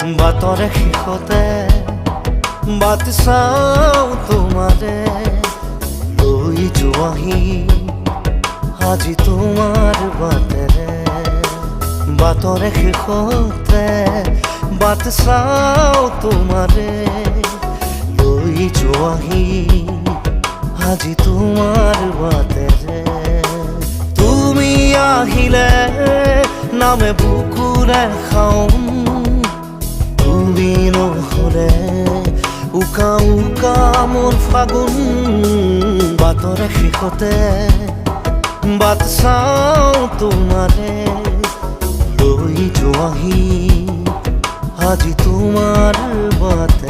বাটৰে শেষতে বাট চাওঁ তোমাৰে লৈ যোৱাহি আজি তোমাৰ বাটেৰে বাটৰে শেষতে বাট চাওঁ তোমাৰে লৈ যোৱাহি আজি তোমাৰ বাটেৰে তুমি আহিলে নামে বুকুৰে খাওঁ তুমি নহ'লে উকা উকা মোৰ ফাগুন বাটৰে শেষতে বাট চাওঁ তোমাৰে লৈ যোৱাহি আজি তোমাৰ বাট